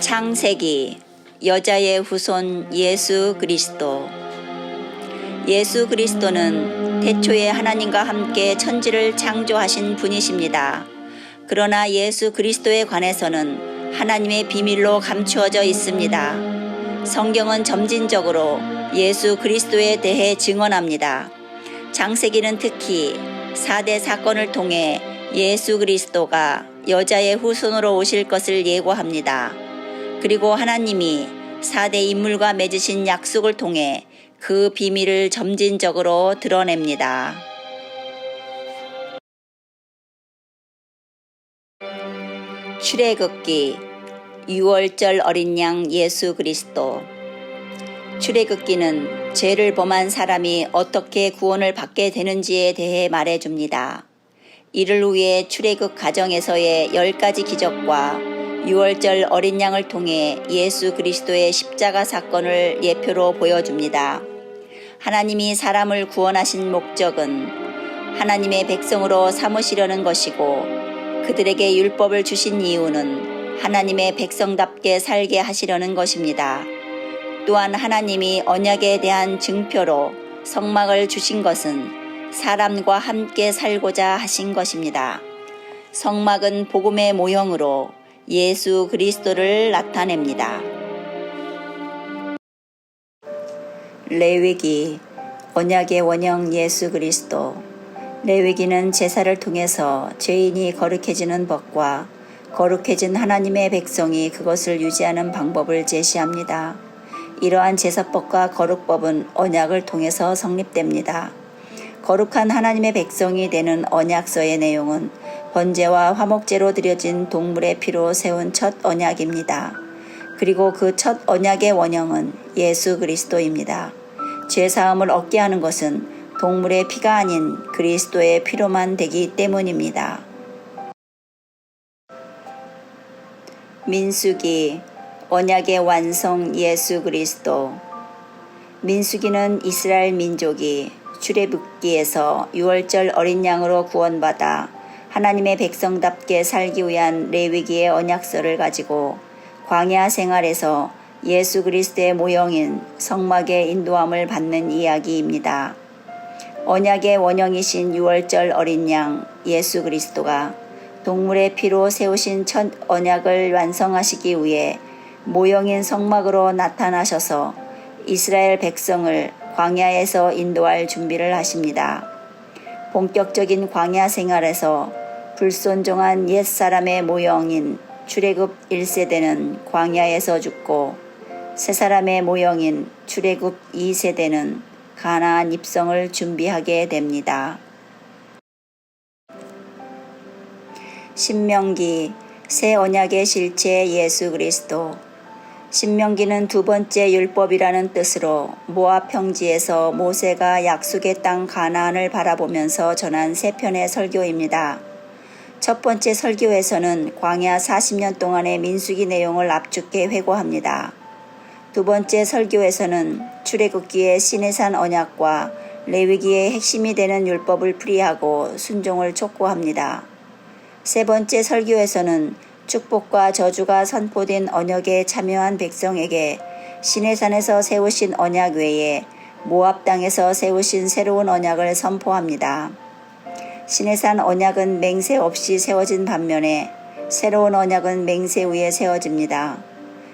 창세기 여자의 후손 예수 그리스도. 예수 그리스도는 태초에 하나님과 함께 천지를 창조하신 분이십니다. 그러나 예수 그리스도에 관해서는 하나님의 비밀로 감추어져 있습니다. 성경은 점진적으로 예수 그리스도에 대해 증언합니다. 창세기는 특히 4대 사건을 통해 예수 그리스도가 여자의 후손으로 오실 것을 예고합니다. 그리고 하나님이 4대 인물과 맺으신 약속을 통해 그 비밀을 점진적으로 드러냅니다. 출애굽기 유월절 어린 양 예수 그리스도. 출애굽기는 죄를 범한 사람이 어떻게 구원을 받게 되는지에 대해 말해줍니다. 이를 위해 출애굽 가정에서의 10가지 기적과 유월절 어린 양을 통해 예수 그리스도의 십자가 사건을 예표로 보여줍니다. 하나님이 사람을 구원하신 목적은 하나님의 백성으로 삼으시려는 것이고, 그들에게 율법을 주신 이유는 하나님의 백성답게 살게 하시려는 것입니다. 또한 하나님이 언약에 대한 증표로 성막을 주신 것은 사람과 함께 살고자 하신 것입니다. 성막은 복음의 모형으로 예수 그리스도를 나타냅니다. 레위기 언약의 원형 예수 그리스도. 레위기는 제사를 통해서 죄인이 거룩해지는 법과 거룩해진 하나님의 백성이 그것을 유지하는 방법을 제시합니다. 이러한 제사법과 거룩법은 언약을 통해서 성립됩니다. 거룩한 하나님의 백성이 되는 언약서의 내용은 번제와 화목제로 드려진 동물의 피로 세운 첫 언약입니다. 그리고 그 첫 언약의 원형은 예수 그리스도입니다. 죄사함을 얻게 하는 것은 동물의 피가 아닌 그리스도의 피로만 되기 때문입니다. 민수기 언약의 완성 예수 그리스도. 민수기는 이스라엘 민족이 출애굽기에서 유월절 어린 양으로 구원받아 하나님의 백성답게 살기 위한 레위기의 언약서를 가지고 광야 생활에서 예수 그리스도의 모형인 성막의 인도함을 받는 이야기입니다. 언약의 원형이신 유월절 어린 양 예수 그리스도가 동물의 피로 세우신 첫 언약을 완성하시기 위해 모형인 성막으로 나타나셔서 이스라엘 백성을 광야에서 인도할 준비를 하십니다. 본격적인 광야 생활에서 불순종한 옛사람의 모형인 출애굽 1세대는 광야에서 죽고, 새사람의 모형인 출애굽 2세대는 가나안 입성을 준비하게 됩니다. 신명기 새 언약의 실체 예수 그리스도. 신명기는 두 번째 율법이라는 뜻으로 모압 평지에서 모세가 약속의 땅 가나안을 바라보면서 전한 세 편의 설교입니다. 첫 번째 설교에서는 광야 40년 동안의 민수기 내용을 압축해 회고합니다. 두 번째 설교에서는 출애굽기의 시내산 언약과 레위기의 핵심이 되는 율법을 풀이하고 순종을 촉구합니다. 세 번째 설교에서는 축복과 저주가 선포된 언약에 참여한 백성에게 시내산에서 세우신 언약 외에 모압 땅에서 세우신 새로운 언약을 선포합니다. 시내산 언약은 맹세 없이 세워진 반면에 새로운 언약은 맹세 위에 세워집니다.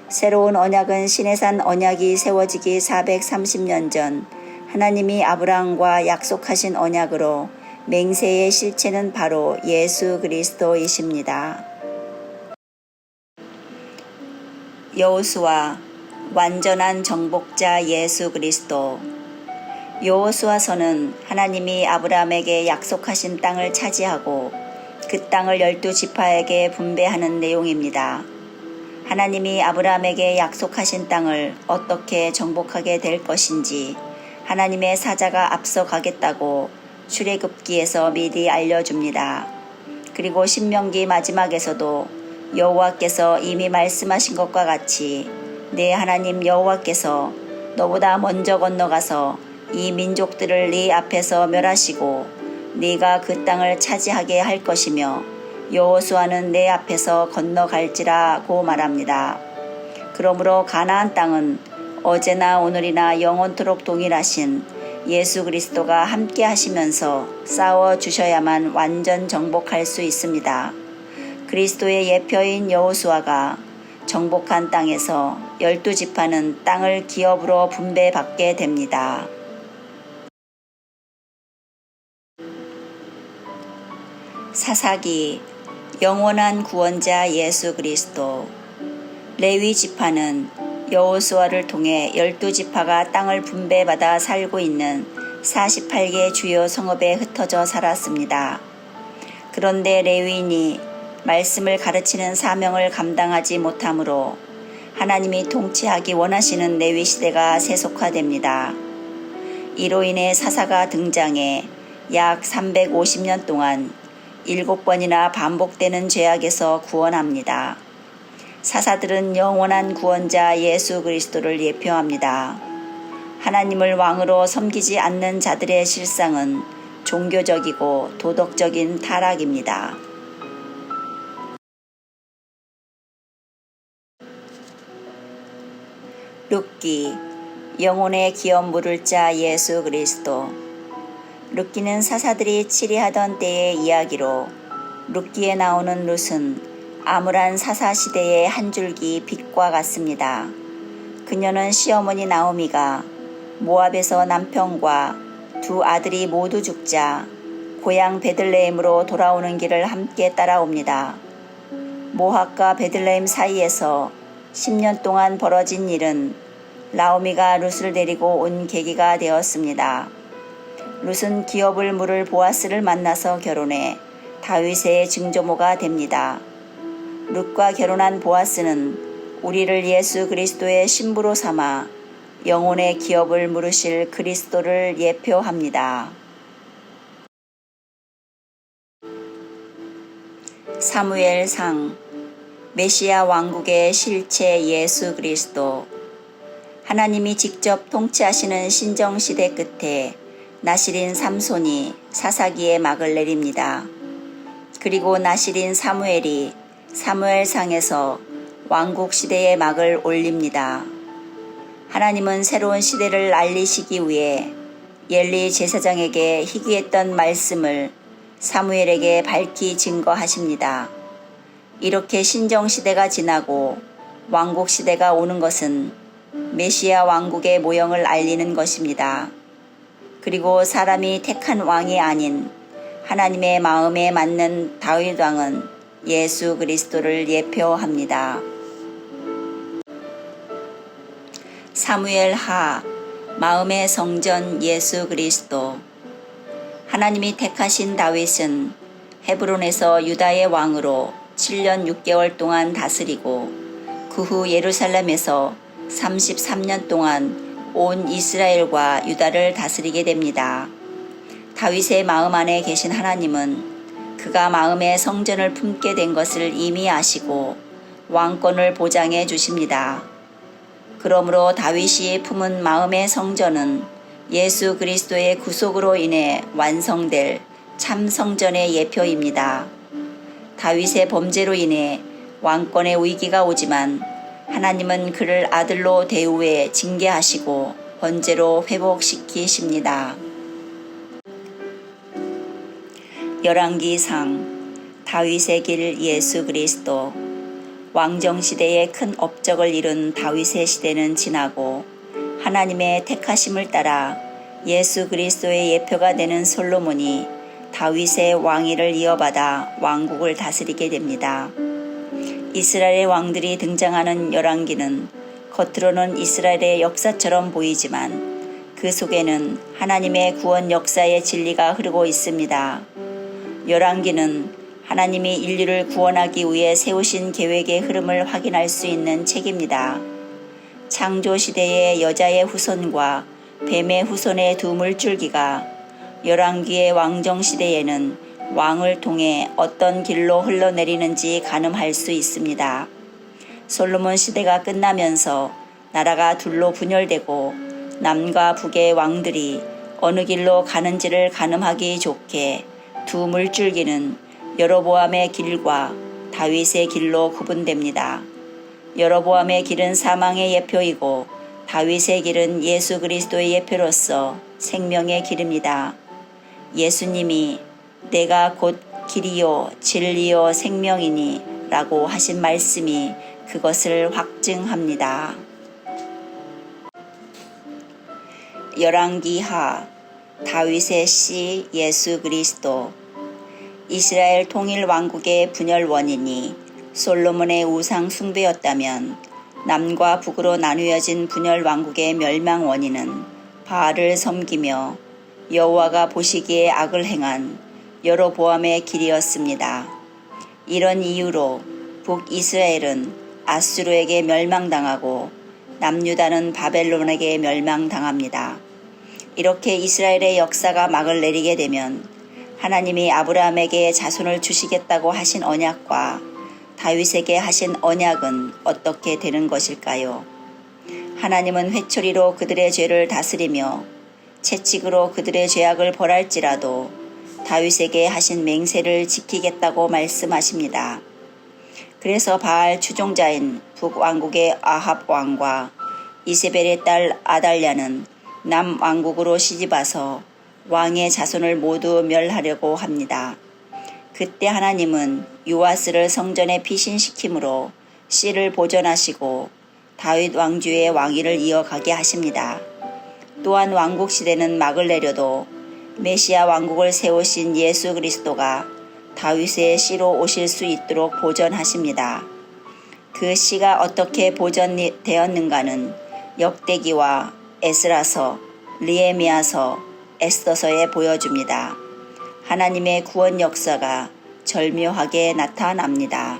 새로운 언약은 시내산 언약이 세워지기 430년 전 하나님이 아브라함과 약속하신 언약으로, 맹세의 실체는 바로 예수 그리스도이십니다. 여호수아 완전한 정복자 예수 그리스도. 여호수아서는 하나님이 아브라함에게 약속하신 땅을 차지하고 그 땅을 12지파에게 분배하는 내용입니다. 하나님이 아브라함에게 약속하신 땅을 어떻게 정복하게 될 것인지 하나님의 사자가 앞서 가겠다고 출애굽기에서 미리 알려줍니다. 그리고 신명기 마지막에서도 여호와께서 이미 말씀하신 것과 같이 내 하나님 여호와께서 너보다 먼저 건너가서 이 민족들을 네 앞에서 멸하시고 네가 그 땅을 차지하게 할 것이며 여호수아는 내 앞에서 건너갈지라고 말합니다. 그러므로 가나안 땅은 어제나 오늘이나 영원토록 동일하신 예수 그리스도가 함께 하시면서 싸워 주셔야만 완전 정복할 수 있습니다. 그리스도의 예표인 여호수아가 정복한 땅에서 12지파는 땅을 기업으로 분배받게 됩니다. 사사기 영원한 구원자 예수 그리스도. 레위 지파는 여호수아를 통해 12지파가 땅을 분배받아 살고 있는 48개 주요 성읍에 흩어져 살았습니다. 그런데 레위인이 말씀을 가르치는 사명을 감당하지 못하므로 하나님이 통치하기 원하시는 레위 시대가 세속화됩니다. 이로 인해 사사가 등장해 약 350년 동안 7번이나 반복되는 죄악에서 구원합니다. 사사들은 영원한 구원자 예수 그리스도를 예표합니다. 하나님을 왕으로 섬기지 않는 자들의 실상은 종교적이고 도덕적인 타락입니다. 룻기 영혼의 기업 물을 자 예수 그리스도. 룻기는 사사들이 치리하던 때의 이야기로 룻기에 나오는 룻은 암울한 사사 시대의 한 줄기 빛과 같습니다. 그녀는 시어머니 나오미가 모압에서 남편과 두 아들이 모두 죽자 고향 베들레헴으로 돌아오는 길을 함께 따라옵니다. 모압과 베들레헴 사이에서 10년 동안 벌어진 일은 나오미가 룻을 데리고 온 계기가 되었습니다. 룻은 기업을 물을 보아스를 만나서 결혼해 다윗의 증조모가 됩니다. 룻과 결혼한 보아스는 우리를 예수 그리스도의 신부로 삼아 영혼의 기업을 물으실 그리스도를 예표합니다. 사무엘상 메시아 왕국의 실체 예수 그리스도. 하나님이 직접 통치하시는 신정시대 끝에 나실인 삼손이 사사기의 막을 내립니다. 그리고 나실인 사무엘이 사무엘상에서 왕국 시대의 막을 올립니다. 하나님은 새로운 시대를 알리시기 위해 엘리 제사장에게 희귀했던 말씀을 사무엘에게 밝히 증거하십니다. 이렇게 신정시대가 지나고 왕국시대가 오는 것은 메시아 왕국의 모형을 알리는 것입니다. 그리고 사람이 택한 왕이 아닌 하나님의 마음에 맞는 다윗 왕은 예수 그리스도를 예표합니다. 사무엘하 마음의 성전 예수 그리스도. 하나님이 택하신 다윗은 헤브론에서 유다의 왕으로 7년 6개월 동안 다스리고 그 후 예루살렘에서 33년 동안 온 이스라엘과 유다를 다스리게 됩니다. 다윗의 마음 안에 계신 하나님은 그가 마음의 성전을 품게 된 것을 이미 아시고 왕권을 보장해 주십니다. 그러므로 다윗이 품은 마음의 성전은 예수 그리스도의 구속으로 인해 완성될 참 성전의 예표입니다. 다윗의 범죄로 인해 왕권의 위기가 오지만 하나님은 그를 아들로 대우해 징계하시고 번제로 회복시키십니다. 열왕기상 다윗의 길 예수 그리스도. 왕정시대에 큰 업적을 이룬 다윗의 시대는 지나고 하나님의 택하심을 따라 예수 그리스도의 예표가 되는 솔로몬이 다윗의 왕위를 이어받아 왕국을 다스리게 됩니다. 이스라엘의 왕들이 등장하는 열왕기는 겉으로는 이스라엘의 역사처럼 보이지만 그 속에는 하나님의 구원 역사의 진리가 흐르고 있습니다. 열왕기는 하나님이 인류를 구원하기 위해 세우신 계획의 흐름을 확인할 수 있는 책입니다. 창조시대의 여자의 후손과 뱀의 후손의 두 물줄기가 열왕기의 왕정시대에는 왕을 통해 어떤 길로 흘러내리는지 가늠할 수 있습니다. 솔로몬 시대가 끝나면서 나라가 둘로 분열되고 남과 북의 왕들이 어느 길로 가는지를 가늠하기 좋게 두 물줄기는 여로보암의 길과 다윗의 길로 구분됩니다. 여로보암의 길은 사망의 예표이고 다윗의 길은 예수 그리스도의 예표로서 생명의 길입니다. 예수님이 내가 곧 길이요 진리요 생명이니 라고 하신 말씀이 그것을 확증합니다. 열왕기하 다윗의 씨 예수 그리스도. 이스라엘 통일 왕국의 분열 원인이 솔로몬의 우상 숭배였다면 남과 북으로 나누어진 분열 왕국의 멸망 원인은 바알을 섬기며 여호와가 보시기에 악을 행한 여로보암의 길이었습니다. 이런 이유로 북이스라엘은 아수르에게 멸망당하고 남유다는 바벨론에게 멸망당합니다. 이렇게 이스라엘의 역사가 막을 내리게 되면 하나님이 아브라함에게 자손을 주시겠다고 하신 언약과 다윗에게 하신 언약은 어떻게 되는 것일까요? 하나님은 회초리로 그들의 죄를 다스리며 채찍으로 그들의 죄악을 벌할지라도 다윗에게 하신 맹세를 지키겠다고 말씀하십니다. 그래서 바알 추종자인 북왕국의 아합 왕과 이세벨의 딸 아달랴는 남왕국으로 시집와서 왕의 자손을 모두 멸하려고 합니다. 그때 하나님은 요아스를 성전에 피신시킴으로 씨를 보존하시고 다윗 왕주의 왕위를 이어가게 하십니다. 또한 왕국 시대는 막을 내려도 메시아 왕국을 세우신 예수 그리스도가 다윗의 씨로 오실 수 있도록 보존하십니다. 그 씨가 어떻게 보존되었는가는 역대기와 에스라서, 느헤미야서, 에스더서에 보여줍니다. 하나님의 구원 역사가 절묘하게 나타납니다.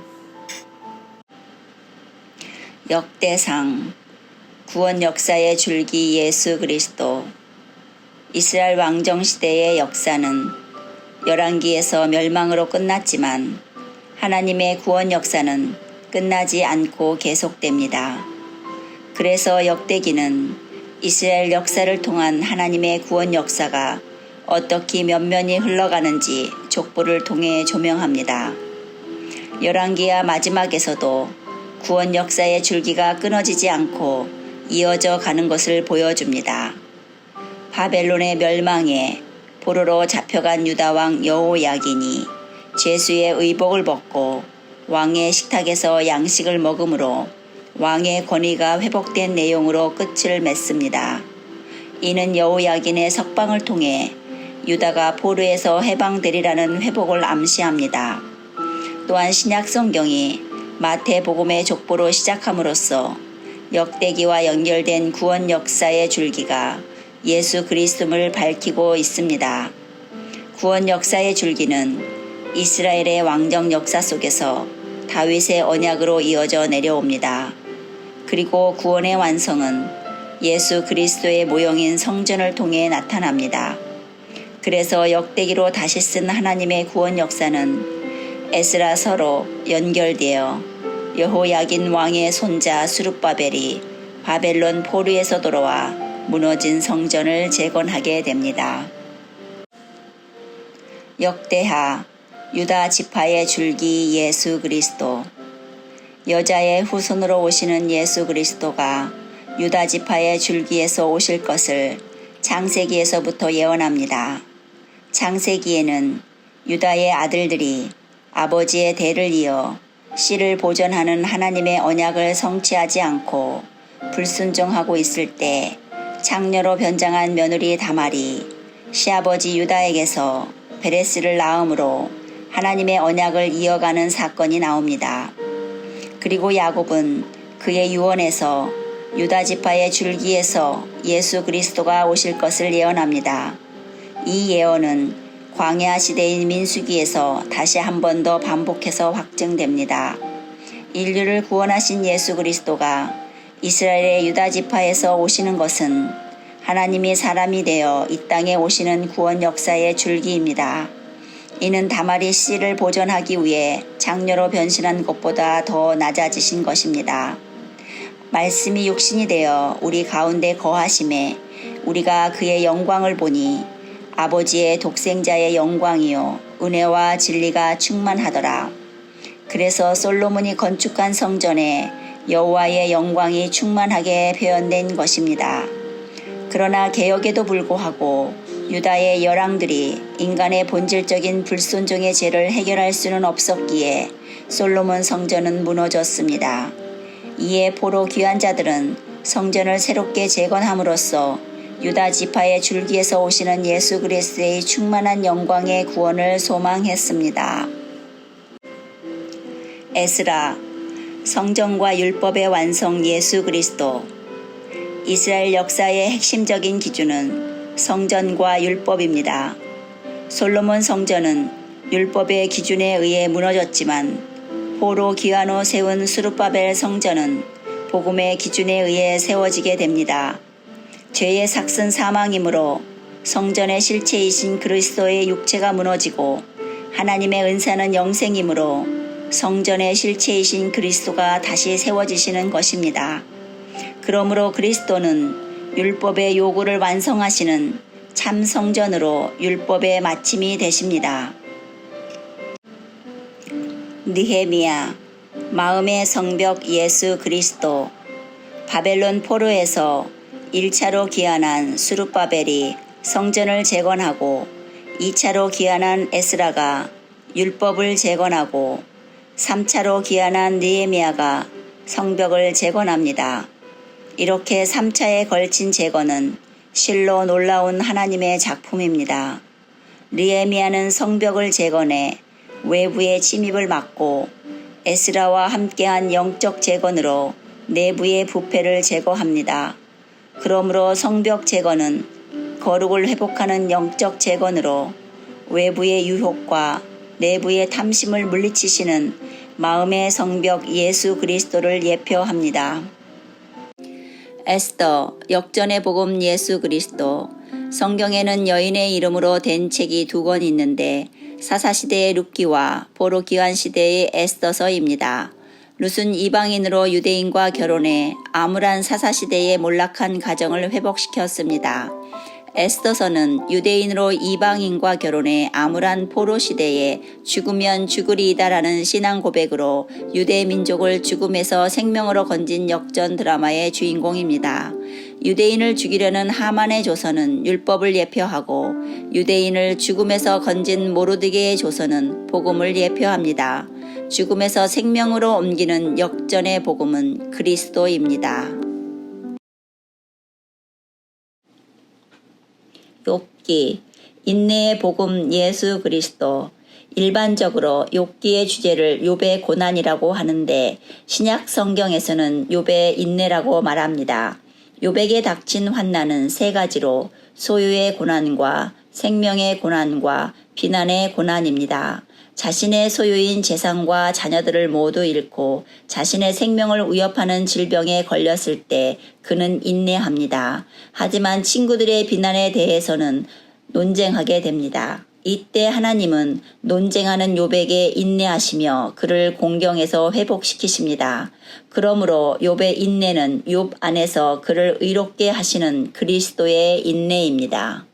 역대상 구원 역사의 줄기 예수 그리스도. 이스라엘 왕정 시대의 역사는 열왕기에서 멸망으로 끝났지만 하나님의 구원 역사는 끝나지 않고 계속됩니다. 그래서 역대기는 이스라엘 역사를 통한 하나님의 구원 역사가 어떻게 면면이 흘러가는지 족보를 통해 조명합니다. 열왕기야 마지막에서도 구원 역사의 줄기가 끊어지지 않고 이어져 가는 것을 보여줍니다. 바벨론의 멸망에 포로로 잡혀간 유다왕 여호야긴이 죄수의 의복을 벗고 왕의 식탁에서 양식을 먹음으로 왕의 권위가 회복된 내용으로 끝을 맺습니다. 이는 여호야긴의 석방을 통해 유다가 포로에서 해방되리라는 회복을 암시합니다. 또한 신약 성경이 마태복음의 족보로 시작함으로써 역대기와 연결된 구원 역사의 줄기가 예수 그리스도를 밝히고 있습니다. 구원 역사의 줄기는 이스라엘의 왕정 역사 속에서 다윗의 언약으로 이어져 내려옵니다. 그리고 구원의 완성은 예수 그리스도의 모형인 성전을 통해 나타납니다. 그래서 역대기로 다시 쓴 하나님의 구원 역사는 에스라서로 연결되어 여호야긴 왕의 손자 수룹바벨이 바벨론 포로에서 돌아와 무너진 성전을 재건하게 됩니다. 역대하 유다 지파의 줄기 예수 그리스도. 여자의 후손으로 오시는 예수 그리스도가 유다 지파의 줄기에서 오실 것을 창세기에서부터 예언합니다. 창세기에는 유다의 아들들이 아버지의 대를 이어 씨를 보존하는 하나님의 언약을 성취하지 않고 불순종하고 있을 때 창녀로 변장한 며느리 다말이 시아버지 유다에게서 베레스를 낳음으로 하나님의 언약을 이어가는 사건이 나옵니다. 그리고 야곱은 그의 유언에서 유다 지파의 줄기에서 예수 그리스도가 오실 것을 예언합니다. 이 예언은 광야 시대인 민수기에서 다시 한 번 더 반복해서 확증됩니다. 인류를 구원하신 예수 그리스도가 이스라엘의 유다 지파에서 오시는 것은 하나님이 사람이 되어 이 땅에 오시는 구원 역사의 줄기입니다. 이는 다말이 씨를 보존하기 위해 장녀로 변신한 것보다 더 낮아지신 것입니다. 말씀이 육신이 되어 우리 가운데 거하심에 우리가 그의 영광을 보니 아버지의 독생자의 영광이요 은혜와 진리가 충만하더라. 그래서 솔로몬이 건축한 성전에 여호와의 영광이 충만하게 표현된 것입니다. 그러나 개혁에도 불구하고 유다의 열왕들이 인간의 본질적인 불순종의 죄를 해결할 수는 없었기에 솔로몬 성전은 무너졌습니다. 이에 포로 귀환 자들은 성전을 새롭게 재건함으로써 유다 지파의 줄기에서 오시는 예수 그리스도의 충만한 영광의 구원을 소망했습니다. 에스라, 성전과 율법의 완성 예수 그리스도. 이스라엘 역사의 핵심적인 기준은 성전과 율법입니다. 솔로몬 성전은 율법의 기준에 의해 무너졌지만 포로 귀환 후 세운 스룹바벨 성전은 복음의 기준에 의해 세워지게 됩니다. 죄의 삭은 사망이므로 성전의 실체이신 그리스도의 육체가 무너지고 하나님의 은사는 영생이므로 성전의 실체이신 그리스도가 다시 세워지시는 것입니다. 그러므로 그리스도는 율법의 요구를 완성하시는 참 성전으로 율법의 마침이 되십니다. 느헤미야, 마음의 성벽 예수 그리스도. 바벨론 포로에서 1차로 귀환한 스룹바벨이 성전을 재건하고 2차로 귀환한 에스라가 율법을 재건하고 3차로 귀환한 느헤미야가 성벽을 재건합니다. 이렇게 3차에 걸친 재건은 실로 놀라운 하나님의 작품입니다. 느헤미야는 성벽을 재건해 외부의 침입을 막고 에스라와 함께한 영적 재건으로 내부의 부패를 제거합니다. 그러므로 성벽 재건은 거룩을 회복하는 영적 재건으로 외부의 유혹과 내부의 탐심을 물리치시는 마음의 성벽 예수 그리스도를 예표합니다. 에스더, 역전의 복음 예수 그리스도. 성경에는 여인의 이름으로 된 책이 2권 있는데 사사시대의 룻기와 포로 귀환 시대의 에스더서입니다. 룻은 이방인으로 유대인과 결혼해 암울한 사사시대의 몰락한 가정을 회복시켰습니다. 에스더서는 유대인으로 이방인과 결혼해 암울한 포로 시대에 죽으면 죽으리이다라는 신앙 고백으로 유대 민족을 죽음에서 생명으로 건진 역전 드라마의 주인공입니다. 유대인을 죽이려는 하만의 조선은 율법을 예표하고 유대인을 죽음에서 건진 모르드게의 조선은 복음을 예표합니다. 죽음에서 생명으로 옮기는 역전의 복음은 그리스도입니다. 욥기, 인내의 복음 예수 그리스도. 일반적으로 욥기의 주제를 욥의 고난이라고 하는데 신약 성경에서는 욥의 인내라고 말합니다. 욥에게 닥친 환난은 3가지로 소유의 고난과 생명의 고난과 비난의 고난입니다. 자신의 소유인 재산과 자녀들을 모두 잃고 자신의 생명을 위협하는 질병에 걸렸을 때 그는 인내합니다. 하지만 친구들의 비난에 대해서는 논쟁하게 됩니다. 이때 하나님은 논쟁하는 욥에게 인내하시며 그를 공경에서 회복시키십니다. 그러므로 욥의 인내는 욥 안에서 그를 의롭게 하시는 그리스도의 인내입니다.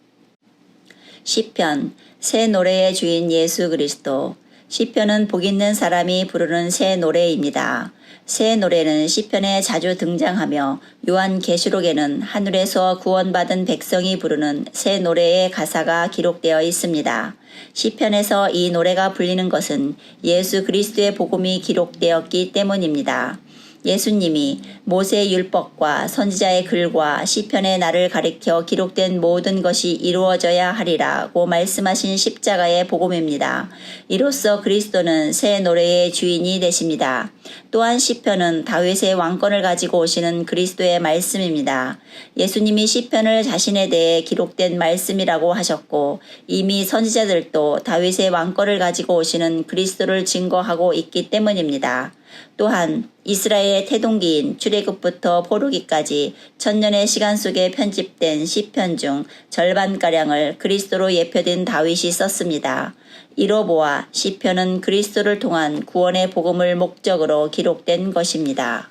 시편, 새 노래의 주인 예수 그리스도. 시편은 복 있는 사람이 부르는 새 노래입니다. 새 노래는 시편에 자주 등장하며 요한계시록에는 하늘에서 구원받은 백성이 부르는 새 노래의 가사가 기록되어 있습니다. 시편에서 이 노래가 불리는 것은 예수 그리스도의 복음이 기록되었기 때문입니다. 예수님이 모세의 율법과 선지자의 글과 시편의 날을 가리켜 기록된 모든 것이 이루어져야 하리라고 말씀하신 십자가의 복음입니다. 이로써 그리스도는 새 노래의 주인이 되십니다. 또한 시편은 다윗의 왕권을 가지고 오시는 그리스도의 말씀입니다. 예수님이 시편을 자신에 대해 기록된 말씀이라고 하셨고 이미 선지자들도 다윗의 왕권을 가지고 오시는 그리스도를 증거하고 있기 때문입니다. 또한 이스라엘의 태동기인 출애굽부터 포로기까지 1000년의 시간 속에 편집된 시편 중 절반가량을 그리스도로 예표된 다윗이 썼습니다. 이로 보아 시편은 그리스도를 통한 구원의 복음을 목적으로 기록된 것입니다.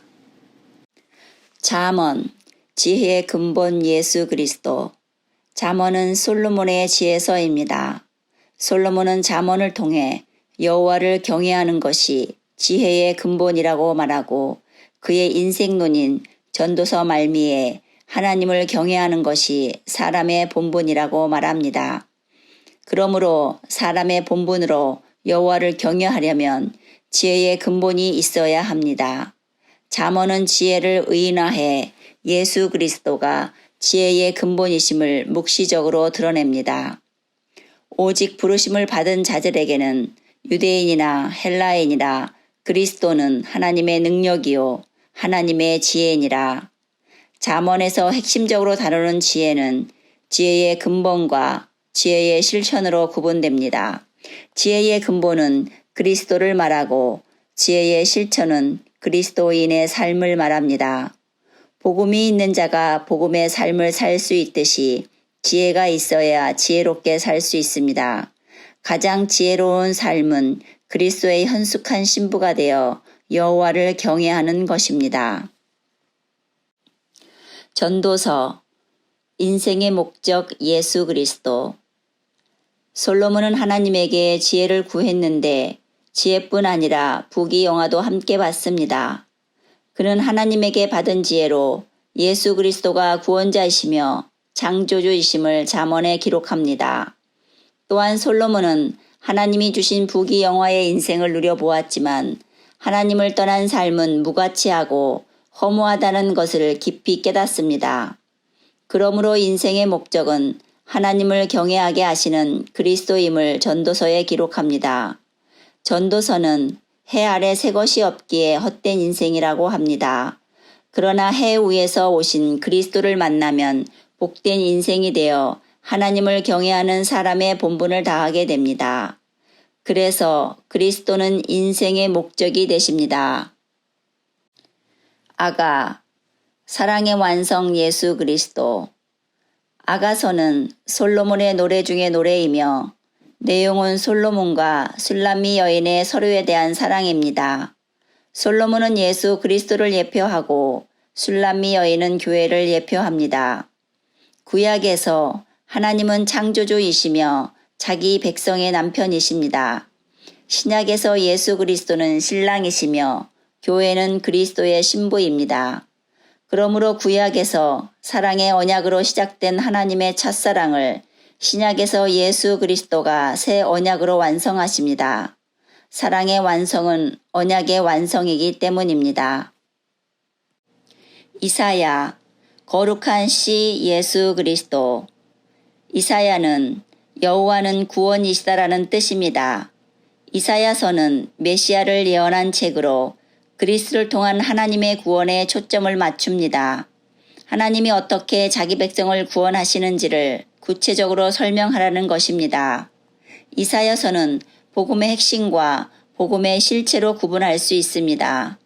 잠언, 지혜의 근본 예수 그리스도. 잠언은 솔로몬의 지혜서입니다. 솔로몬은 잠언을 통해 여호와를 경외하는 것이 지혜의 근본이라고 말하고 그의 인생론인 전도서 말미에 하나님을 경외하는 것이 사람의 본분이라고 말합니다. 그러므로 사람의 본분으로 여호와를 경외하려면 지혜의 근본이 있어야 합니다. 잠언은 지혜를 의인화해 예수 그리스도가 지혜의 근본이심을 묵시적으로 드러냅니다. 오직 부르심을 받은 자들에게는 유대인이나 헬라인이라 그리스도는 하나님의 능력이요 하나님의 지혜니라. 잠언에서 핵심적으로 다루는 지혜는 지혜의 근본과 지혜의 실천으로 구분됩니다. 지혜의 근본은 그리스도를 말하고 지혜의 실천은 그리스도인의 삶을 말합니다. 복음이 있는 자가 복음의 삶을 살 수 있듯이 지혜가 있어야 지혜롭게 살 수 있습니다. 가장 지혜로운 삶은 그리스도의 현숙한 신부가 되어 여호와를 경외하는 것입니다. 전도서 인생의 목적 예수 그리스도. 솔로몬은 하나님에게 지혜를 구했는데 지혜뿐 아니라 부귀영화도 함께 받습니다. 그는 하나님에게 받은 지혜로 예수 그리스도가 구원자이시며 창조주이심을 잠언에 기록합니다. 또한 솔로몬은 하나님이 주신 부귀영화의 인생을 누려보았지만 하나님을 떠난 삶은 무가치하고 허무하다는 것을 깊이 깨닫습니다. 그러므로 인생의 목적은 하나님을 경외하게 하시는 그리스도임을 전도서에 기록합니다. 전도서는 해 아래 새 것이 없기에 헛된 인생이라고 합니다. 그러나 해 위에서 오신 그리스도를 만나면 복된 인생이 되어 하나님을 경외하는 사람의 본분을 다하게 됩니다. 그래서 그리스도는 인생의 목적이 되십니다. 아가, 사랑의 완성 예수 그리스도. 아가서는 솔로몬의 노래 중의 노래이며 내용은 솔로몬과 술람미 여인의 서로에 대한 사랑입니다. 솔로몬은 예수 그리스도를 예표하고 술람미 여인은 교회를 예표합니다. 구약에서 하나님은 창조주이시며 자기 백성의 남편이십니다. 신약에서 예수 그리스도는 신랑이시며 교회는 그리스도의 신부입니다. 그러므로 구약에서 사랑의 언약으로 시작된 하나님의 첫사랑을 신약에서 예수 그리스도가 새 언약으로 완성하십니다. 사랑의 완성은 언약의 완성이기 때문입니다. 이사야, 거룩한 씨 예수 그리스도. 이사야는 여호와는 구원이시다라는 뜻입니다. 이사야서는 메시아를 예언한 책으로 그리스도를 통한 하나님의 구원에 초점을 맞춥니다. 하나님이 어떻게 자기 백성을 구원하시는지를 구체적으로 설명하라는 것입니다. 이사야서는 복음의 핵심과 복음의 실체로 구분할 수 있습니다.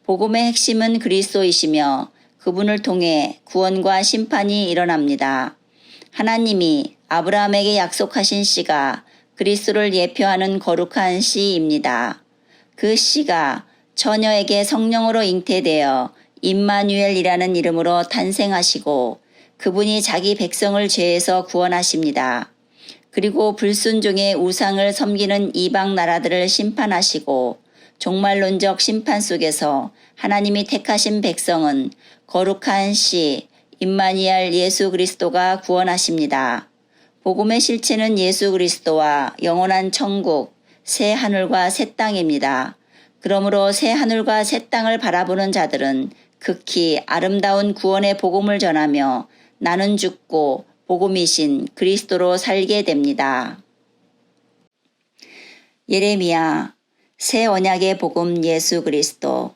복음의 핵심은 그리스도이시며 그분을 통해 구원과 심판이 일어납니다. 하나님이 아브라함에게 약속하신 씨가 그리스도를 예표하는 거룩한 씨입니다. 그 씨가 처녀에게 성령으로 잉태되어 임마누엘이라는 이름으로 탄생하시고 그분이 자기 백성을 죄에서 구원하십니다. 그리고 불순종의 우상을 섬기는 이방 나라들을 심판하시고 종말론적 심판 속에서 하나님이 택하신 백성은 거룩한 씨 임마누엘 예수 그리스도가 구원하십니다. 복음의 실체는 예수 그리스도와 영원한 천국, 새 하늘과 새 땅입니다. 그러므로 새 하늘과 새 땅을 바라보는 자들은 극히 아름다운 구원의 복음을 전하며 나는 죽고 복음이신 그리스도로 살게 됩니다. 예레미야, 새 언약의 복음 예수 그리스도.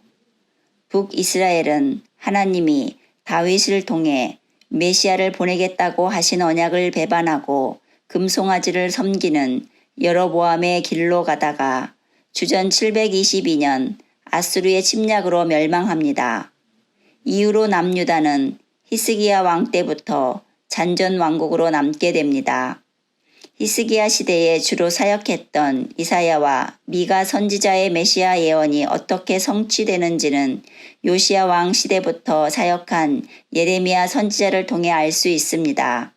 북이스라엘은 하나님이 다윗을 통해 메시아를 보내겠다고 하신 언약을 배반하고 금송아지를 섬기는 여로보암의 길로 가다가 주전 722년 아수르의 침략으로 멸망합니다. 이후로 남유다는 히스기야 왕 때부터 잔전 왕국으로 남게 됩니다. 히스기야 시대에 주로 사역했던 이사야와 미가 선지자의 메시아 예언이 어떻게 성취되는지는 요시야 왕 시대부터 사역한 예레미야 선지자를 통해 알 수 있습니다.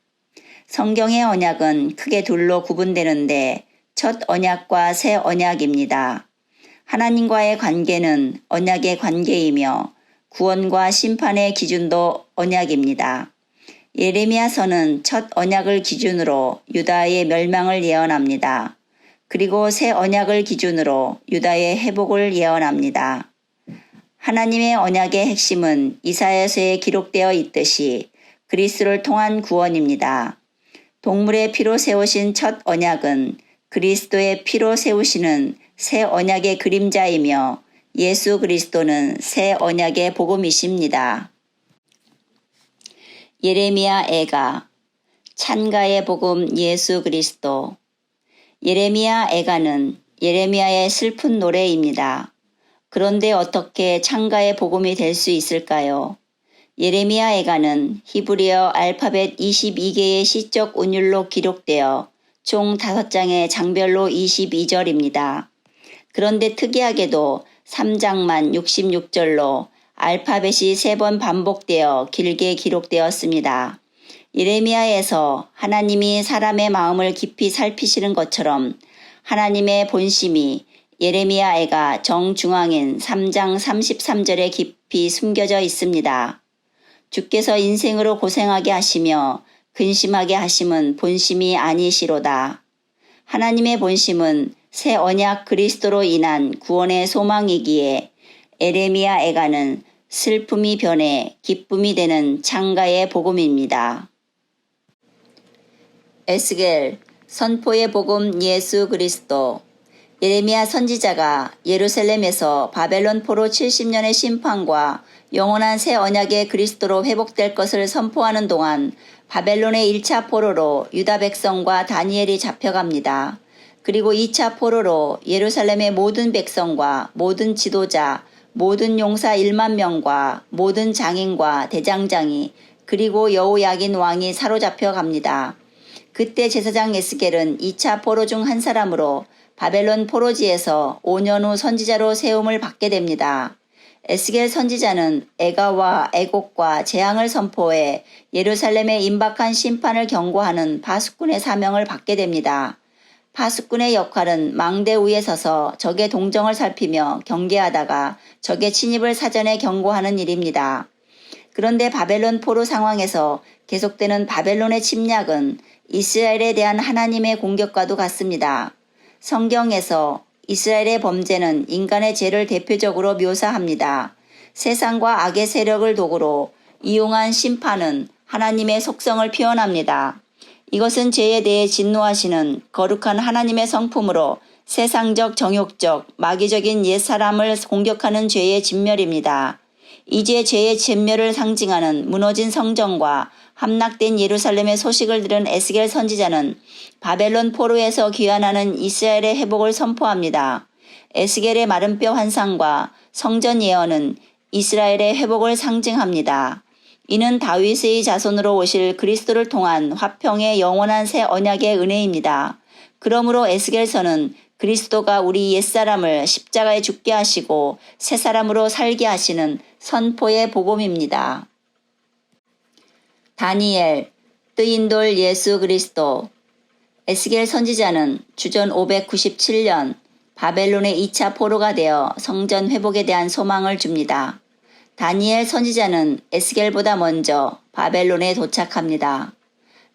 성경의 언약은 크게 둘로 구분되는데 첫 언약과 새 언약입니다. 하나님과의 관계는 언약의 관계이며 구원과 심판의 기준도 언약입니다. 예레미야서는 첫 언약을 기준으로 유다의 멸망을 예언합니다. 그리고 새 언약을 기준으로 유다의 회복을 예언합니다. 하나님의 언약의 핵심은 이사야서에 기록되어 있듯이 그리스도를 통한 구원입니다. 동물의 피로 세우신 첫 언약은 그리스도의 피로 세우시는 새 언약의 그림자이며 예수 그리스도는 새 언약의 복음이십니다. 예레미야 애가 찬가의 복음 예수 그리스도. 예레미야 애가는 예레미야의 슬픈 노래입니다. 그런데 어떻게 찬가의 복음이 될 수 있을까요? 예레미야 애가는 히브리어 알파벳 22개의 시적 운율로 기록되어 총 5장의 장별로 22절입니다. 그런데 특이하게도 3장만 66절로 알파벳이 3번 반복되어 길게 기록되었습니다. 예레미야에서 하나님이 사람의 마음을 깊이 살피시는 것처럼 하나님의 본심이 예레미야 애가 정중앙인 3장 33절에 깊이 숨겨져 있습니다. 주께서 인생으로 고생하게 하시며 근심하게 하심은 본심이 아니시로다. 하나님의 본심은 새 언약 그리스도로 인한 구원의 소망이기에 예레미야 애가는 슬픔이 변해 기쁨이 되는 창가의 복음입니다. 에스겔 선포의 복음 예수 그리스도. 예레미야 선지자가 예루살렘에서 바벨론 포로 70년의 심판과 영원한 새 언약의 그리스도로 회복될 것을 선포하는 동안 바벨론의 1차 포로로 유다 백성과 다니엘이 잡혀갑니다. 그리고 2차 포로로 예루살렘의 모든 백성과 모든 지도자, 모든 용사 1만 명과 모든 장인과 대장장이 그리고 여호야긴 왕이 사로잡혀 갑니다. 그때 제사장 에스겔은 2차 포로 중 한 사람으로 바벨론 포로지에서 5년 후 선지자로 세움을 받게 됩니다. 에스겔 선지자는 애가와 애곡과 재앙을 선포해 예루살렘의 임박한 심판을 경고하는 파수꾼의 사명을 받게 됩니다. 파수꾼의 역할은 망대 위에 서서 적의 동정을 살피며 경계하다가 적의 침입을 사전에 경고하는 일입니다. 그런데 바벨론 포로 상황에서 계속되는 바벨론의 침략은 이스라엘에 대한 하나님의 공격과도 같습니다. 성경에서 이스라엘의 범죄는 인간의 죄를 대표적으로 묘사합니다. 세상과 악의 세력을 도구로 이용한 심판은 하나님의 속성을 표현합니다. 이것은 죄에 대해 진노하시는 거룩한 하나님의 성품으로 세상적, 정욕적, 마귀적인 옛사람을 공격하는 죄의 진멸입니다. 이제 죄의 진멸을 상징하는 무너진 성전과 함락된 예루살렘의 소식을 들은 에스겔 선지자는 바벨론 포로에서 귀환하는 이스라엘의 회복을 선포합니다. 에스겔의 마른 뼈 환상과 성전 예언은 이스라엘의 회복을 상징합니다. 이는 다윗의 자손으로 오실 그리스도를 통한 화평의 영원한 새 언약의 은혜입니다. 그러므로 에스겔서는 그리스도가 우리 옛사람을 십자가에 죽게 하시고 새 사람으로 살게 하시는 선포의 복음입니다. 다니엘, 뜨인 돌 예수 그리스도. 에스겔 선지자는 주전 597년 바벨론의 2차 포로가 되어 성전 회복에 대한 소망을 줍니다. 다니엘 선지자는 에스겔보다 먼저 바벨론에 도착합니다.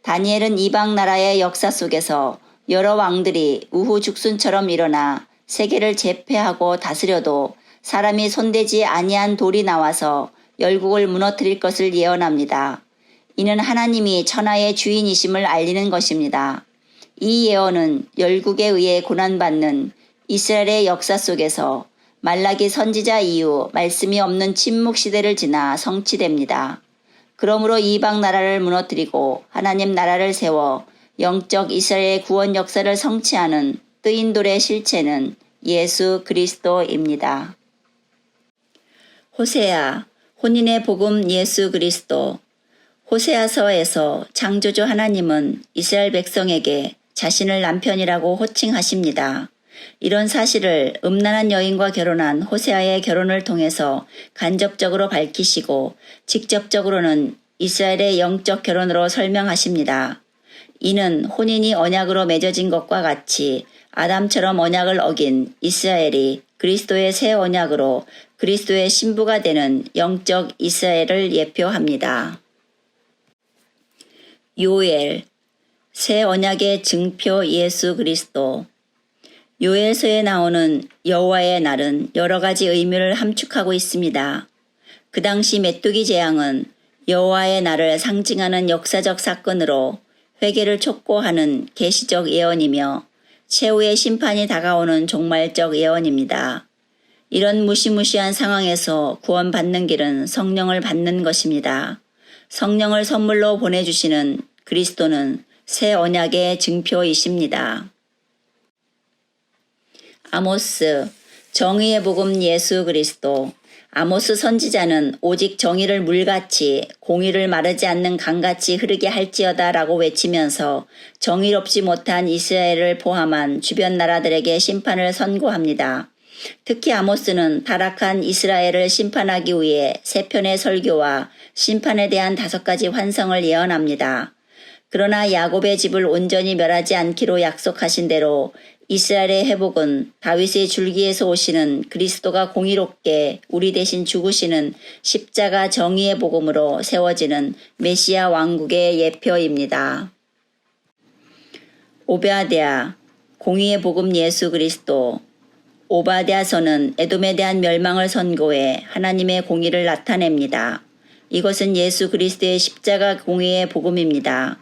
다니엘은 이방 나라의 역사 속에서 여러 왕들이 우후죽순처럼 일어나 세계를 제패하고 다스려도 사람이 손대지 아니한 돌이 나와서 열국을 무너뜨릴 것을 예언합니다. 이는 하나님이 천하의 주인이심을 알리는 것입니다. 이 예언은 열국에 의해 고난받는 이스라엘의 역사 속에서 말라기 선지자 이후 말씀이 없는 침묵 시대를 지나 성취됩니다. 그러므로 이방 나라를 무너뜨리고 하나님 나라를 세워 영적 이스라엘의 구원 역사를 성취하는 뜨인 돌의 실체는 예수 그리스도입니다. 호세아, 혼인의 복음 예수 그리스도. 호세아서에서 창조주 하나님은 이스라엘 백성에게 자신을 남편이라고 호칭하십니다. 이런 사실을 음란한 여인과 결혼한 호세아의 결혼을 통해서 간접적으로 밝히시고 직접적으로는 이스라엘의 영적 결혼으로 설명하십니다. 이는 혼인이 언약으로 맺어진 것과 같이 아담처럼 언약을 어긴 이스라엘이 그리스도의 새 언약으로 그리스도의 신부가 되는 영적 이스라엘을 예표합니다. 요엘, 새 언약의 증표 예수 그리스도. 요엘서에 나오는 여호와의 날은 여러 가지 의미를 함축하고 있습니다. 그 당시 메뚜기 재앙은 여호와의 날을 상징하는 역사적 사건으로 회개를 촉구하는 계시적 예언이며 최후의 심판이 다가오는 종말적 예언입니다. 이런 무시무시한 상황에서 구원받는 길은 성령을 받는 것입니다. 성령을 선물로 보내주시는 그리스도는 새 언약의 증표이십니다. 아모스, 정의의 복음 예수 그리스도. 아모스 선지자는 오직 정의를 물같이 공의를 마르지 않는 강같이 흐르게 할지어다 라고 외치면서 정의롭지 못한 이스라엘을 포함한 주변 나라들에게 심판을 선고합니다. 특히 아모스는 타락한 이스라엘을 심판하기 위해 세 편의 설교와 심판에 대한 5가지 환상을 예언합니다. 그러나 야곱의 집을 온전히 멸하지 않기로 약속하신 대로 이스라엘의 회복은 다윗의 줄기에서 오시는 그리스도가 공의롭게 우리 대신 죽으시는 십자가 정의의 복음으로 세워지는 메시아 왕국의 예표입니다. 오베아드야, 공의의 복음 예수 그리스도. 오바댜서는 에돔에 대한 멸망을 선고해 하나님의 공의를 나타냅니다. 이것은 예수 그리스도의 십자가 공의의 복음입니다.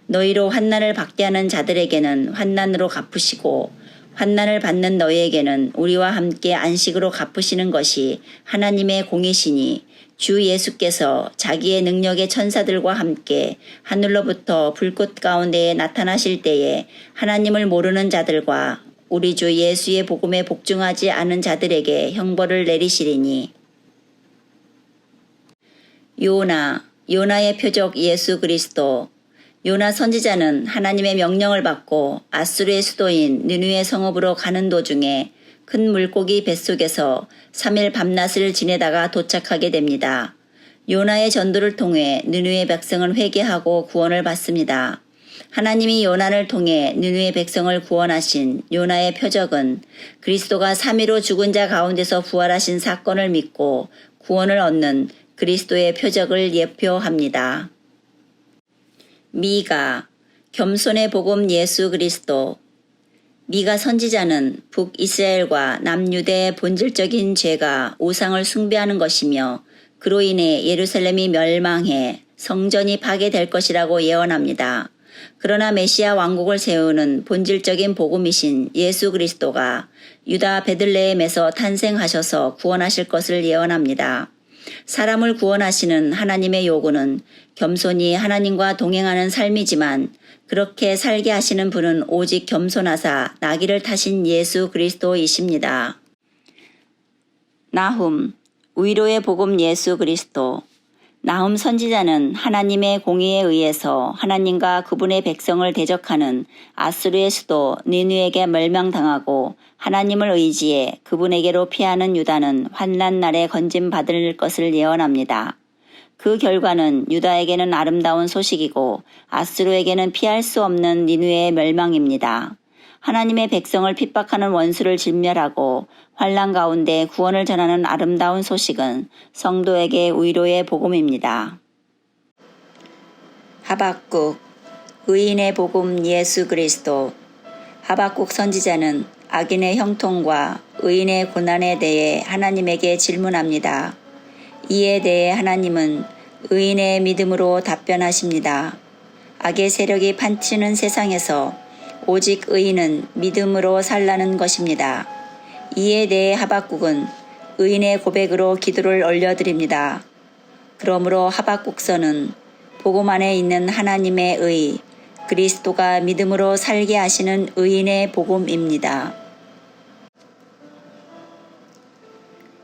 너희로 환난을 받게 하는 자들에게는 환난으로 갚으시고 환난을 받는 너희에게는 우리와 함께 안식으로 갚으시는 것이 하나님의 공의시니 주 예수께서 자기의 능력의 천사들과 함께 하늘로부터 불꽃 가운데에 나타나실 때에 하나님을 모르는 자들과 우리 주 예수의 복음에 복종하지 않은 자들에게 형벌을 내리시리니. 요나, 요나의 표적 예수 그리스도. 요나 선지자는 하나님의 명령을 받고 아수르의 수도인 느느웨 성읍으로 가는 도중에 큰 물고기 뱃속에서 3일 밤낮을 지내다가 도착하게 됩니다. 요나의 전도를 통해 느느웨 백성은 회개하고 구원을 받습니다. 하나님이 요나를 통해 느느웨 백성을 구원하신 요나의 표적은 그리스도가 3일 후 죽은 자 가운데서 부활하신 사건을 믿고 구원을 얻는 그리스도의 표적을 예표합니다. 미가, 겸손의 복음 예수 그리스도. 미가 선지자는 북이스라엘과 남유대의 본질적인 죄가 우상을 숭배하는 것이며 그로 인해 예루살렘이 멸망해 성전이 파괴될 것이라고 예언합니다. 그러나 메시아 왕국을 세우는 본질적인 복음이신 예수 그리스도가 유다 베들레헴에서 탄생하셔서 구원하실 것을 예언합니다. 사람을 구원하시는 하나님의 요구는 겸손히 하나님과 동행하는 삶이지만 그렇게 살게 하시는 분은 오직 겸손하사 나귀를 타신 예수 그리스도이십니다. 나훔, 위로의 복음 예수 그리스도. 나훔 선지자는 하나님의 공의에 의해서 하나님과 그분의 백성을 대적하는 아수르의 수도 니느웨에게 멸망당하고 하나님을 의지해 그분에게로 피하는 유다는 환난 날에 건짐받을 것을 예언합니다. 그 결과는 유다에게는 아름다운 소식이고 아수르에게는 피할 수 없는 니느웨의 멸망입니다. 하나님의 백성을 핍박하는 원수를 진멸하고 환난 가운데 구원을 전하는 아름다운 소식은 성도에게 위로의 복음입니다. 하박국, 의인의 복음 예수 그리스도. 하박국 선지자는 악인의 형통과 의인의 고난에 대해 하나님에게 질문합니다. 이에 대해 하나님은 의인의 믿음으로 답변하십니다. 악의 세력이 판치는 세상에서 오직 의인은 믿음으로 살라는 것입니다. 이에 대해 하박국은 의인의 고백으로 기도를 올려드립니다. 그러므로 하박국서는 복음 안에 있는 하나님의 의, 그리스도가 믿음으로 살게 하시는 의인의 복음입니다.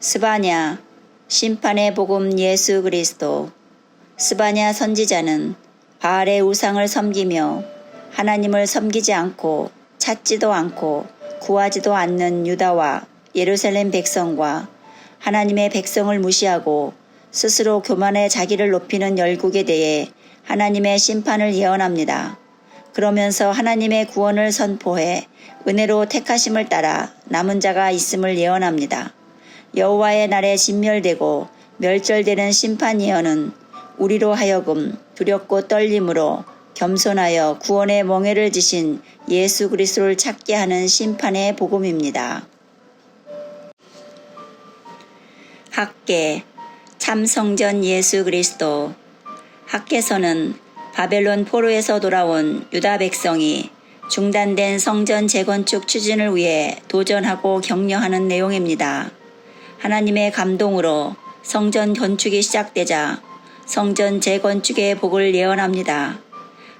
스바냐, 심판의 복음 예수 그리스도. 스바냐 선지자는 바알의 우상을 섬기며 하나님을 섬기지 않고 찾지도 않고 구하지도 않는 유다와 예루살렘 백성과 하나님의 백성을 무시하고 스스로 교만해 자기를 높이는 열국에 대해 하나님의 심판을 예언합니다. 그러면서 하나님의 구원을 선포해 은혜로 택하심을 따라 남은 자가 있음을 예언합니다. 여호와의 날에 진멸되고 멸절되는 심판 예언은 우리로 하여금 두렵고 떨림으로 겸손하여 구원의 멍에를 지신 예수 그리스도를 찾게 하는 심판의 복음입니다. 학계 참성전 예수 그리스도. 학계서는 바벨론 포로에서 돌아온 유다 백성이 중단된 성전 재건축 추진을 위해 도전하고 격려하는 내용입니다. 하나님의 감동으로 성전 건축이 시작되자 성전 재건축의 복을 예언합니다.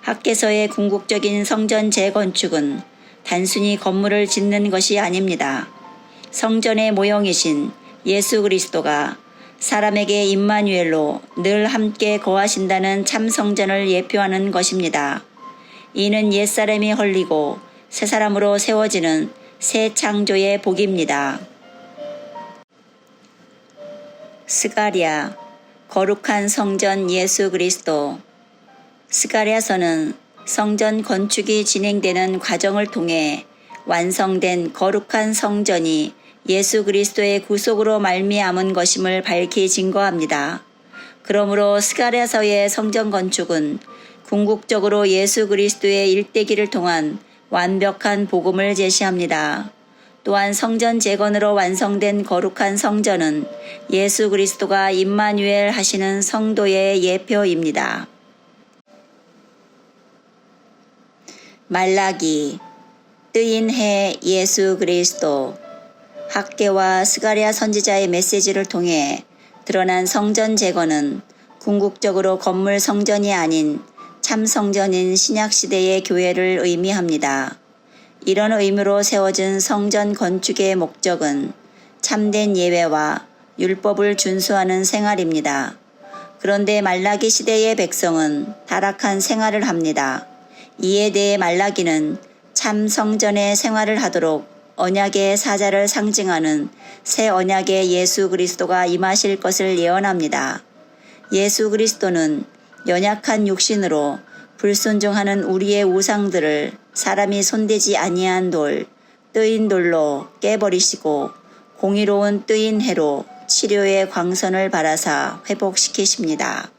학계서의 궁극적인 성전 재건축은 단순히 건물을 짓는 것이 아닙니다. 성전의 모형이신 예수 그리스도가 사람에게 임마누엘로 늘 함께 거하신다는 참 성전을 예표하는 것입니다. 이는 옛사람이 헐리고 새 사람으로 세워지는 새 창조의 복입니다. 스가랴 거룩한 성전 예수 그리스도. 스가랴서는 성전 건축이 진행되는 과정을 통해 완성된 거룩한 성전이 예수 그리스도의 구속으로 말미암은 것임을 밝히 증거합니다. 그러므로 스가랴서의 성전 건축은 궁극적으로 예수 그리스도의 일대기를 통한 완벽한 복음을 제시합니다. 또한 성전 재건으로 완성된 거룩한 성전은 예수 그리스도가 임마누엘 하시는 성도의 예표입니다. 말라기 뜨인 해 예수 그리스도. 학계와 스가랴 선지자의 메시지를 통해 드러난 성전 재건은 궁극적으로 건물 성전이 아닌 참 성전인 신약시대의 교회를 의미합니다. 이런 의미로 세워진 성전 건축의 목적은 참된 예배와 율법을 준수하는 생활입니다. 그런데 말라기 시대의 백성은 타락한 생활을 합니다. 이에 대해 말라기는 참 성전의 생활을 하도록 언약의 사자를 상징하는 새 언약의 예수 그리스도가 임하실 것을 예언합니다. 예수 그리스도는 연약한 육신으로 불순종하는 우리의 우상들을 사람이 손대지 아니한 돌, 뜨인 돌로 깨버리시고 공의로운 뜨인 해로 치료의 광선을 발하사 회복시키십니다.